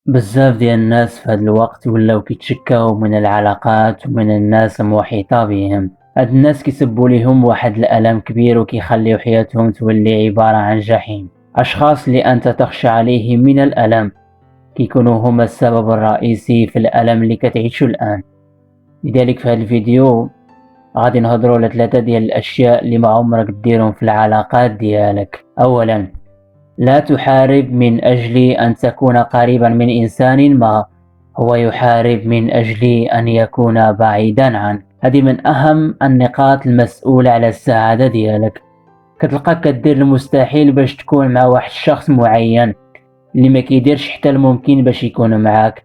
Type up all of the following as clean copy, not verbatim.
بزاف ديال الناس في هذا الوقت ولاو كيتشكاو من العلاقات ومن الناس المحيطة بهم. هاد الناس كيسبوا ليهم واحد الألم كبير وكيخليو حياتهم تولي عبارة عن جحيم. أشخاص اللي أنت تخشى عليهم من الألم كيكونوا هما السبب الرئيسي في الألم اللي كتعيشو الآن. لذلك في هذا الفيديو غادي نهضروا على 3 ديال الأشياء اللي ما عمرك ديرهم في العلاقات ديالك. أولا، لا تحارب من أجل أن تكون قريبا من إنسان ما، هو يحارب من أجل أن يكون بعيدا عنك. هذه من أهم النقاط المسؤولة على السعادة ديالك. كتلقاك كدير المستحيل باش تكون مع واحد الشخص معين اللي ما كيديرش حتى الممكن باش يكون معاك.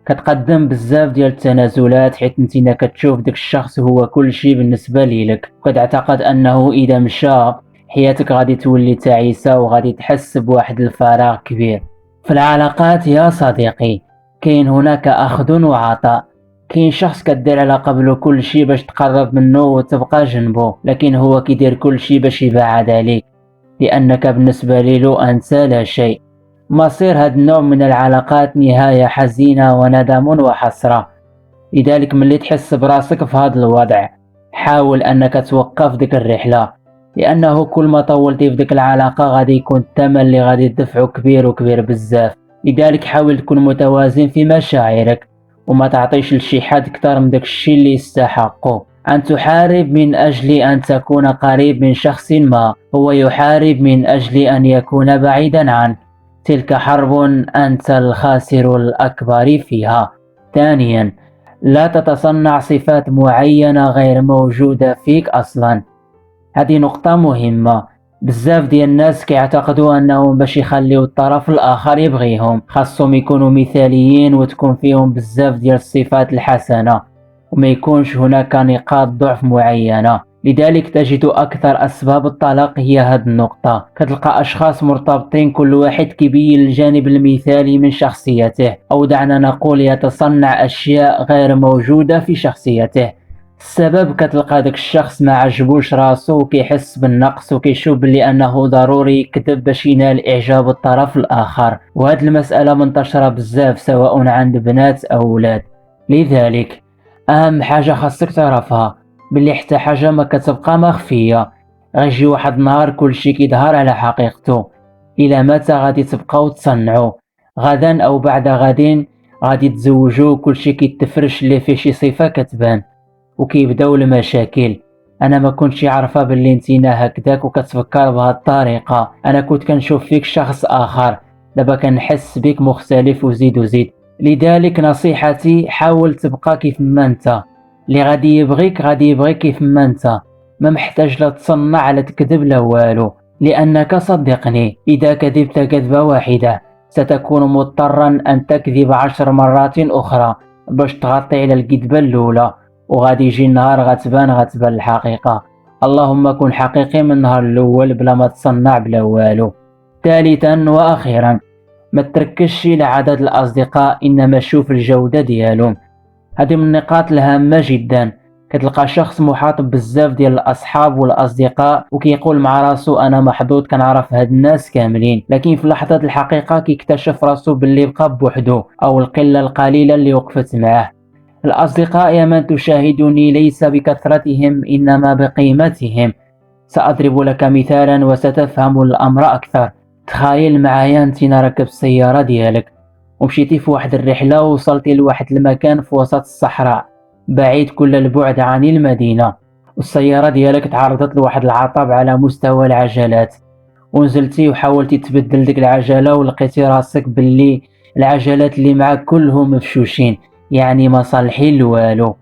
كتقدم بزاف ديال التنازلات حيت انت كتشوف داك الشخص هو كل شيء بالنسبة ليك، وكتعتقد أنه إذا مشى حياتك غادي تولي تعيسة وغادي تحس بواحد الفراغ كبير. في العلاقات يا صديقي كاين هناك أخذ وعطاء. كاين شخص كدير علاقة بلو كل شيء باش تقرب منه وتبقى جنبه، لكن هو كيدير كل شيء باش يبعد عليك لأنك بالنسبة له أنت لا شيء. مصير هذا النوع من العلاقات نهاية حزينة وندم وحسرة. لذلك ملي تحس براسك في هذا الوضع حاول أنك توقف ديك الرحلة، لأنه كل ما طولتي في ديك العلاقة غادي يكون الثمن اللي غادي تدفعه كبير وكبير بزاف. لذلك حاول تكون متوازن في مشاعرك وما تعطيش لشي حد كتر من داك الشي اللي يستحقه. أن تحارب من أجل أن تكون قريب من شخص ما، هو يحارب من أجل أن يكون بعيدا عنك. تلك حرب أنت الخاسر الأكبر فيها. ثانيا، لا تتصنع صفات معينة غير موجودة فيك أصلا. هذه نقطة مهمة. بزاف ديال الناس كيعتقدوا أنهم باش يخليو الطرف الآخر يبغيهم خاصهم يكونوا مثاليين وتكون فيهم بزاف ديال الصفات الحسنة وما يكونش هناك نقاط ضعف معينة. لذلك تجد أكثر أسباب الطلاق هي هذه النقطة. كتلقى أشخاص مرتبطين كل واحد كيبين الجانب المثالي من شخصيته، أو دعنا نقول يتصنع أشياء غير موجودة في شخصيته. السبب كتلقى داك الشخص ما عجبوش راسو وكيحس بالنقص وكيشوف بلي أنه ضروري يكذب باش ينال إعجاب الطرف الآخر، وهاد المسألة منتشرة بزاف سواء عند بنات أو ولاد. لذلك أهم حاجة خاصك تعرفها بلي حتى حاجة ما كتبقى مخفية، غيجي واحد النهار كلشي كيظهر على حقيقته. إلى متى غادي تبقاو تصنعوا؟ غدا أو بعد غد غادي تزوجوا كلشي كيتفرش اللي فيه شي صفة كتبان وكيبداو المشاكل. انا ما كنتش عارفه باللي نتينا هكذاك وكتفكر بهذه الطريقه، انا كنت كنشوف فيك شخص اخر، دابا كنحس بك مختلف وزيد وزيد. لذلك نصيحتي حاول تبقى كيف ما انت. اللي غادي يبغيك غادي يبغيك كيف ما انت، ما محتاج لا تصنع لا تكذب لا والو. لانك صدقني اذا كذبت كذبه واحده ستكون مضطرا ان تكذب 10 مرات اخرى باش تغطي على الكذبه الاولى، وغادي يجي النهار غتبان الحقيقة. اللهم كن حقيقي من النهار الأول بلا ما تصنع بلا والو. ثالثا وأخيرا، ما تركزش على عدد الأصدقاء إنما شوف الجودة ديالهم. هذه من النقاط الهامة جدا. كتلقى شخص محاط بزاف ديال الأصحاب والأصدقاء وكيقول مع راسو أنا محظوظ كنعرف هاد الناس كاملين، لكن في لحظة الحقيقة كيكتشف راسو باللي بقى بوحدو أو القلة القليلة اللي وقفت معاه. الأصدقاء يا من تشاهدني ليس بكثرتهم إنما بقيمتهم. سأضرب لك مثالا وستفهم الأمر أكثر. تخيل معايا أنت راكب السيارة ديالك ومشيتي في واحد الرحلة ووصلتي لواحد المكان في وسط الصحراء بعيد كل البعد عن المدينة، والسيارة ديالك تعرضت لواحد العطب على مستوى العجلات، ونزلتي وحاولتي تبدل ديك العجلة ولقيتي راسك باللي العجلات اللي معك كلهم مفشوشين، يعني ما صالحين لوالو.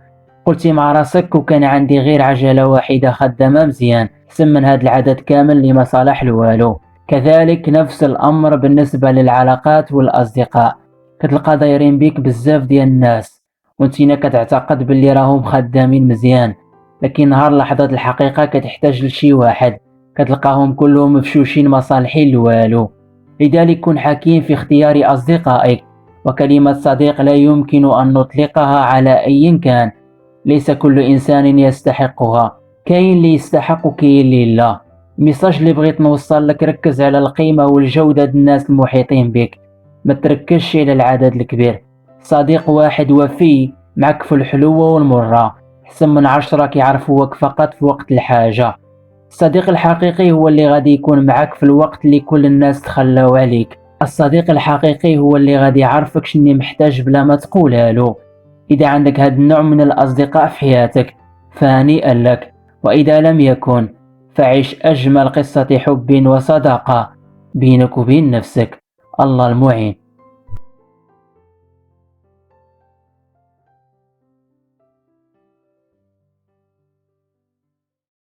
قلتي مع راسك وكان عندي غير عجلة واحدة خدامة مزيان حسن من هاد العدد كامل اللي ما صالح لوالو. كذلك نفس الأمر بالنسبة للعلاقات والأصدقاء. كتلقى دايرين بيك بزاف ديال الناس وانتينا كتعتقد باللي راهم خدامين مزيان، لكن نهار لحظة الحقيقة كتحتاج لشي واحد كتلقاهم كلهم مفشوشين ما صالحين لوالو. لذلك كن حكيم في اختيار أصدقائك، وكلمة صديق لا يمكن أن نطلقها على أي كان. ليس كل إنسان يستحقها، كاين اللي يستحق وكاين اللي لا. الميساج اللي بغيت نوصل لك ركز على القيمة والجودة الناس المحيطين بك، ما تركزش على العدد الكبير. صديق واحد وفي معك في الحلوة والمرة أحسن من 10 كيعرفوك فقط في وقت الحاجة. الصديق الحقيقي هو اللي غادي يكون معك في الوقت اللي كل الناس تخلاو عليك. الصديق الحقيقي هو اللي غادي يعرفك شني محتاج بلا ما تقولها له. إذا عندك هذا النوع من الأصدقاء في حياتك فهنيئا لك، وإذا لم يكن فعيش أجمل قصة حب وصداقة بينك وبين نفسك. الله المعين.